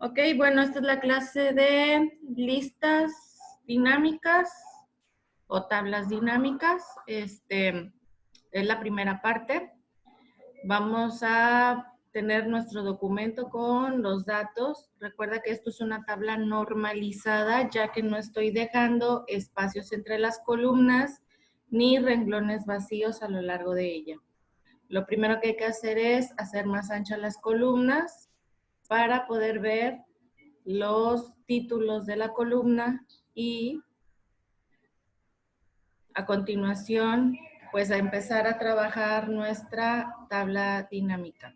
Ok, bueno, esta es la clase de listas dinámicas o tablas dinámicas. Es la primera parte. Vamos a tener nuestro documento con los datos. Recuerda que esto es una tabla normalizada, ya que no estoy dejando espacios entre las columnas ni renglones vacíos a lo largo de ella. Lo primero que hay que hacer es hacer más anchas las columnas para poder ver los títulos de la columna y a continuación pues a empezar a trabajar nuestra tabla dinámica.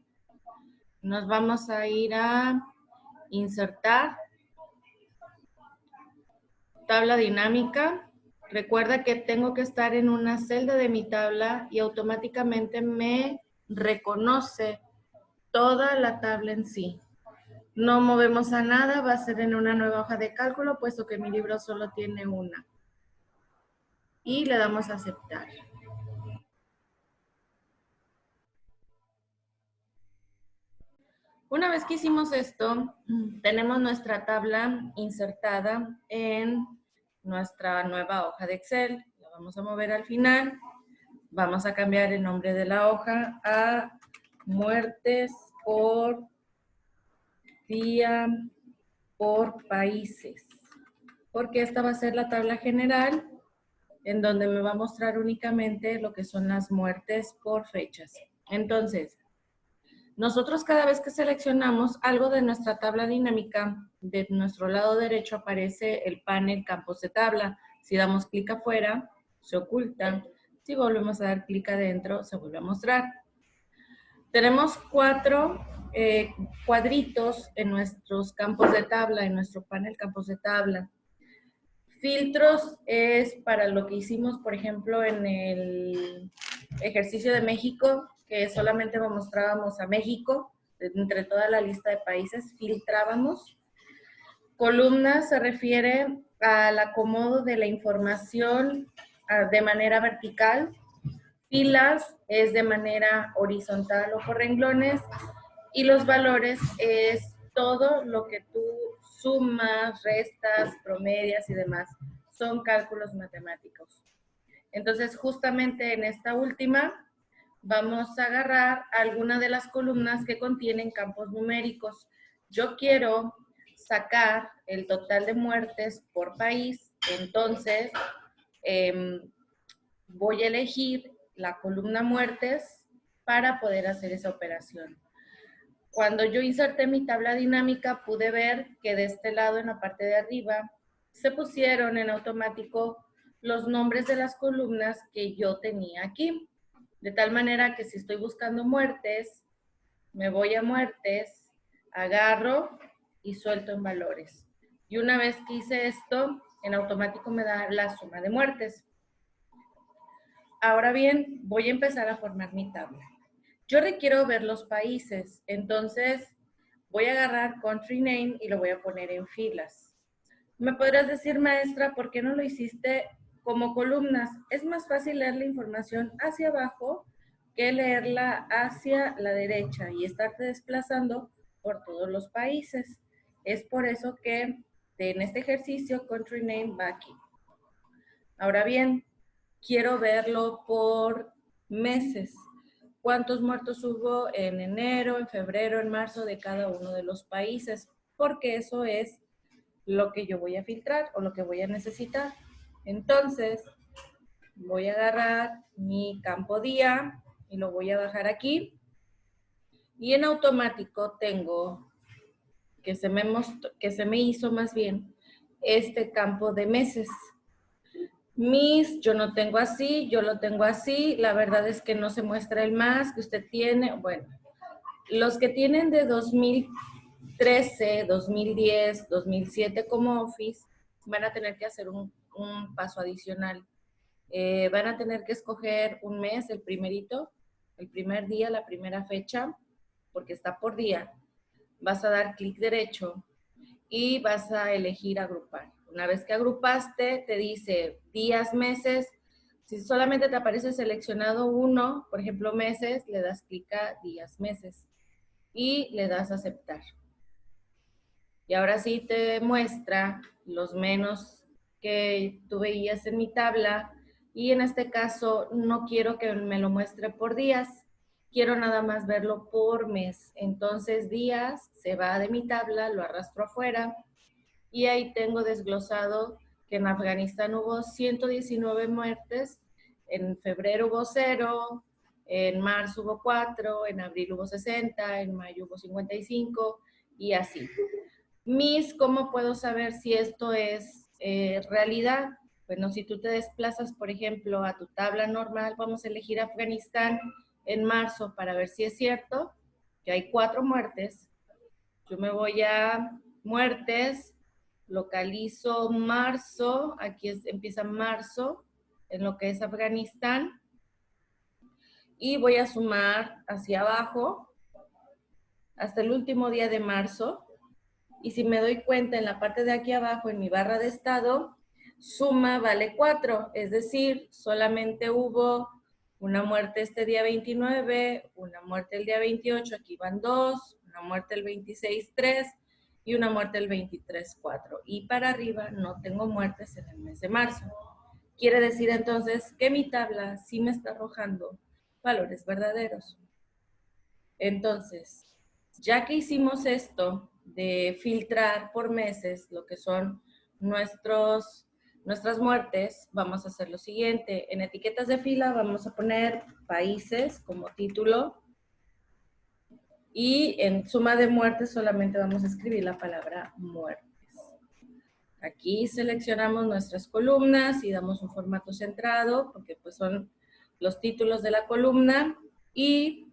Nos vamos a ir a insertar tabla dinámica. Recuerda que tengo que estar en una celda de mi tabla y automáticamente me reconoce toda la tabla en sí. No movemos a nada, va a ser en una nueva hoja de cálculo, puesto que mi libro solo tiene una. Y le damos a aceptar. Una vez que hicimos esto, tenemos nuestra tabla insertada en nuestra nueva hoja de Excel. La vamos a mover al final. Vamos a cambiar el nombre de la hoja a muertes por día por países. Porque esta va a ser la tabla general en donde me va a mostrar únicamente lo que son las muertes por fechas. Entonces, nosotros cada vez que seleccionamos algo de nuestra tabla dinámica, de nuestro lado derecho aparece el panel campos de tabla. Si damos clic afuera, se oculta. Si volvemos a dar clic adentro, se vuelve a mostrar. Tenemos 4 cuadritos en nuestros campos de tabla, en nuestro panel campos de tabla. Filtros es para lo que hicimos, por ejemplo, en el ejercicio de México, que solamente mostrábamos a México, entre toda la lista de países, filtrábamos. Columnas se refiere al acomodo de la información de manera vertical. Filas es de manera horizontal o por renglones. Y los valores es todo lo que tú sumas, restas, promedias y demás. Son cálculos matemáticos. Entonces, justamente en esta última, vamos a agarrar alguna de las columnas que contienen campos numéricos. Yo quiero sacar el total de muertes por país, entonces voy a elegir la columna muertes para poder hacer esa operación. Cuando yo inserté mi tabla dinámica, pude ver que de este lado, en la parte de arriba, se pusieron en automático los nombres de las columnas que yo tenía aquí. De tal manera que si estoy buscando muertes, me voy a muertes, agarro y suelto en valores. Y una vez que hice esto, en automático me da la suma de muertes. Ahora bien, voy a empezar a formar mi tabla. Yo requiero ver los países, entonces voy a agarrar Country Name y lo voy a poner en filas. Me podrás decir, maestra, ¿por qué no lo hiciste como columnas? Es más fácil leer la información hacia abajo que leerla hacia la derecha y estarte desplazando por todos los países. Es por eso que en este ejercicio Country Name va aquí. Ahora bien, quiero verlo por meses. ¿Cuántos muertos hubo en enero, en febrero, en marzo de cada uno de los países? Porque eso es lo que yo voy a filtrar o lo que voy a necesitar. Entonces, voy a agarrar mi campo día y lo voy a bajar aquí. Y en automático tengo que se me hizo más bien este campo de meses. Yo no tengo así, yo lo tengo así. La verdad es que no se muestra el más que usted tiene. Bueno, los que tienen de 2013, 2010, 2007 como Office, van a tener que hacer un paso adicional. Van a tener que escoger un mes, el primerito, el primer día, la primera fecha, porque está por día. Vas a dar clic derecho y vas a elegir agrupar. Una vez que agrupaste, te dice días, meses. Si solamente te aparece seleccionado uno, por ejemplo, meses, le das clic a días, meses y le das a aceptar. Y ahora sí te muestra los menos que tú veías en mi tabla. Y en este caso no quiero que me lo muestre por días, quiero nada más verlo por mes. Entonces días se va de mi tabla, lo arrastro afuera y ahí tengo desglosado que en Afganistán hubo 119 muertes, en febrero hubo 0, en marzo hubo 4, en abril hubo 60, en mayo hubo 55 y así. ¿Cómo puedo saber si esto es realidad? Bueno, si tú te desplazas, por ejemplo, a tu tabla normal, vamos a elegir Afganistán en marzo para ver si es cierto que hay 4 muertes. Yo me voy a muertes, localizo marzo, aquí empieza marzo, en lo que es Afganistán, y voy a sumar hacia abajo hasta el último día de marzo. Y si me doy cuenta en la parte de aquí abajo, en mi barra de estado, suma vale 4, es decir, solamente hubo una muerte este día 29, una muerte el día 28, aquí van 2, una muerte el 26, 3 y una muerte el 23, 4. Y para arriba no tengo muertes en el mes de marzo. Quiere decir entonces que mi tabla sí me está arrojando valores verdaderos. Entonces, ya que hicimos esto de filtrar por meses lo que son nuestras muertes, vamos a hacer lo siguiente. En etiquetas de fila vamos a poner países como título y en suma de muertes solamente vamos a escribir la palabra muertes. Aquí seleccionamos nuestras columnas y damos un formato centrado porque pues son los títulos de la columna y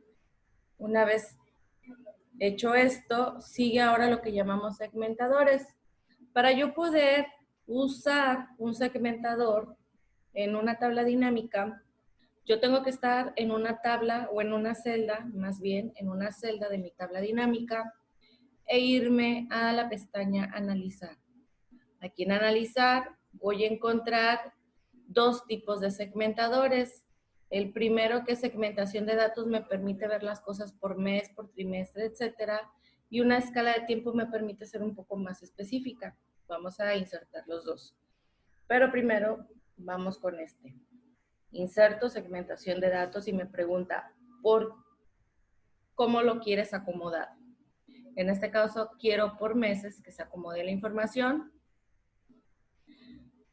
una vez hecho esto, sigue ahora lo que llamamos segmentadores. Para yo poder usar un segmentador en una tabla dinámica, yo tengo que estar en una tabla o en una celda, más bien en una celda de mi tabla dinámica e irme a la pestaña Analizar. Aquí en Analizar voy a encontrar 2 tipos de segmentadores. El primero, que es segmentación de datos, me permite ver las cosas por mes, por trimestre, etcétera. Y una escala de tiempo me permite ser un poco más específica. Vamos a insertar los dos. Pero primero vamos con este. Inserto segmentación de datos y me pregunta por cómo lo quieres acomodar. En este caso quiero por meses que se acomode la información.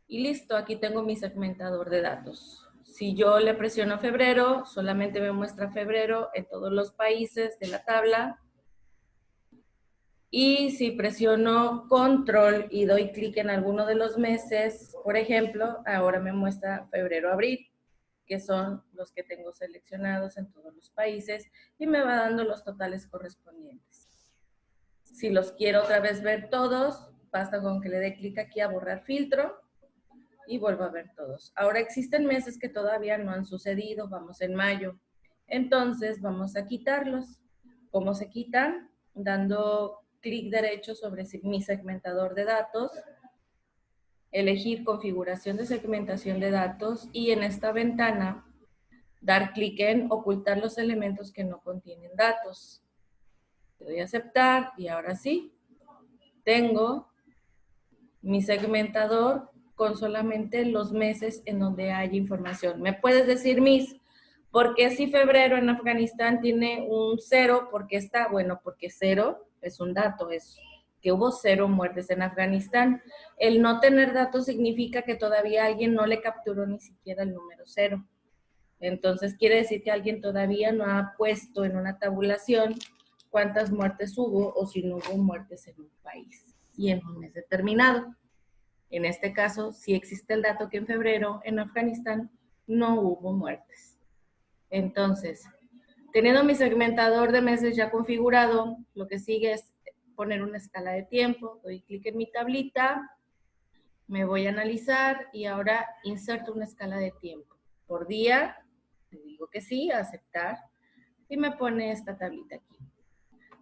Y listo, aquí tengo mi segmentador de datos. Si yo le presiono febrero, solamente me muestra febrero en todos los países de la tabla. Y si presiono control y doy clic en alguno de los meses, por ejemplo, ahora me muestra febrero-abril, que son los que tengo seleccionados en todos los países y me va dando los totales correspondientes. Si los quiero otra vez ver todos, basta con que le dé clic aquí a borrar filtro y vuelvo a ver todos. Ahora existen meses que todavía no han sucedido, vamos en mayo. Entonces vamos a quitarlos. ¿Cómo se quitan? Dando clic derecho sobre mi segmentador de datos, elegir configuración de segmentación de datos y en esta ventana dar clic en ocultar los elementos que no contienen datos. Le doy a aceptar y ahora sí, tengo mi segmentador con solamente los meses en donde hay información. ¿Me puedes decir, Miss, por qué si febrero en Afganistán tiene un 0? ¿Por qué está? Bueno, porque 0 es un dato, es que hubo 0 muertes en Afganistán. El no tener datos significa que todavía alguien no le capturó ni siquiera el número 0. Entonces quiere decir que alguien todavía no ha puesto en una tabulación cuántas muertes hubo o si no hubo muertes en un país y en un mes determinado. En este caso, sí existe el dato que en febrero en Afganistán no hubo muertes. Entonces, teniendo mi segmentador de meses ya configurado, lo que sigue es poner una escala de tiempo. Doy clic en mi tablita, me voy a analizar y ahora inserto una escala de tiempo. Por día, le digo que sí, aceptar, y me pone esta tablita aquí.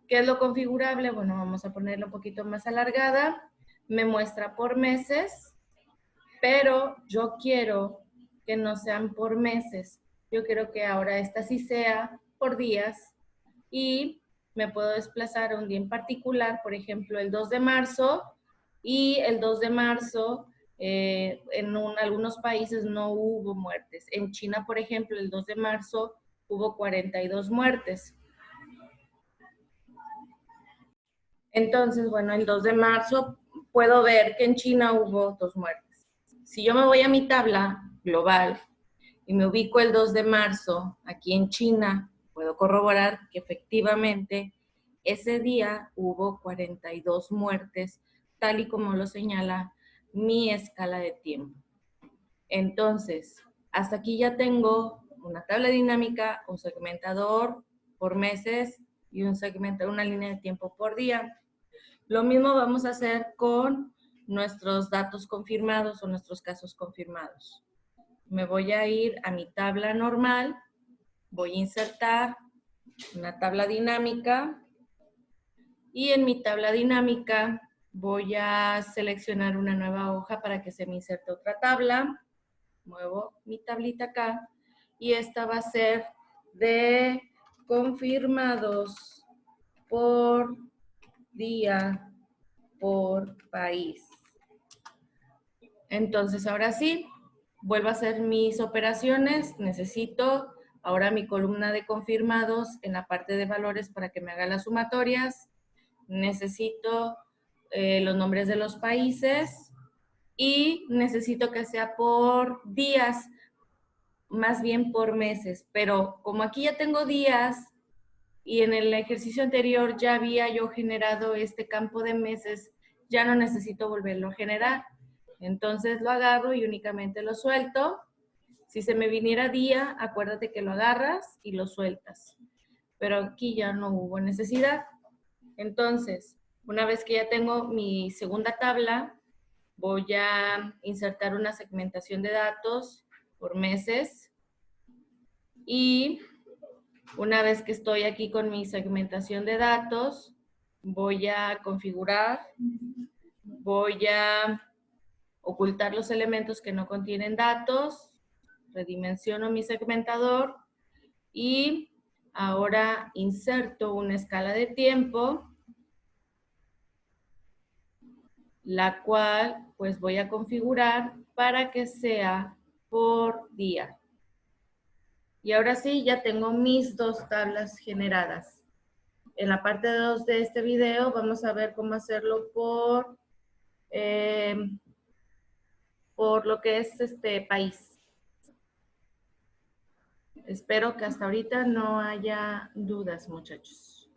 ¿Qué es lo configurable? Bueno, vamos a ponerla un poquito más alargada. Me muestra por meses, pero yo quiero que no sean por meses. Yo quiero que ahora esta sí sea por días y me puedo desplazar a un día en particular, por ejemplo, el 2 de marzo, y el 2 de marzo algunos países no hubo muertes. En China, por ejemplo, el 2 de marzo hubo 42 muertes. Entonces, bueno, el 2 de marzo puedo ver que en China hubo 2 muertes. Si yo me voy a mi tabla global y me ubico el 2 de marzo aquí en China, puedo corroborar que efectivamente ese día hubo 42 muertes, tal y como lo señala mi escala de tiempo. Entonces, hasta aquí ya tengo una tabla dinámica, un segmentador por meses y una línea de tiempo por día. Lo mismo vamos a hacer con nuestros datos confirmados o nuestros casos confirmados. Me voy a ir a mi tabla normal, voy a insertar una tabla dinámica y en mi tabla dinámica voy a seleccionar una nueva hoja para que se me inserte otra tabla. Muevo mi tablita acá y esta va a ser de confirmados por día por país. Entonces, ahora sí, vuelvo a hacer mis operaciones. Necesito ahora mi columna de confirmados en la parte de valores para que me haga las sumatorias. Necesito los nombres de los países y necesito que sea por días, más bien por meses. Pero como aquí ya tengo días y en el ejercicio anterior ya había yo generado este campo de meses, ya no necesito volverlo a generar. Entonces lo agarro y únicamente lo suelto. Si se me viniera día, acuérdate que lo agarras y lo sueltas. Pero aquí ya no hubo necesidad. Entonces, una vez que ya tengo mi segunda tabla, voy a insertar una segmentación de datos por meses. Y una vez que estoy aquí con mi segmentación de datos, voy a configurar, voy a ocultar los elementos que no contienen datos, redimensiono mi segmentador y ahora inserto una escala de tiempo, la cual pues voy a configurar para que sea por día. Y ahora sí, ya tengo mis dos tablas generadas. En la parte 2 de este video vamos a ver cómo hacerlo por lo que es este país. Espero que hasta ahorita no haya dudas, muchachos.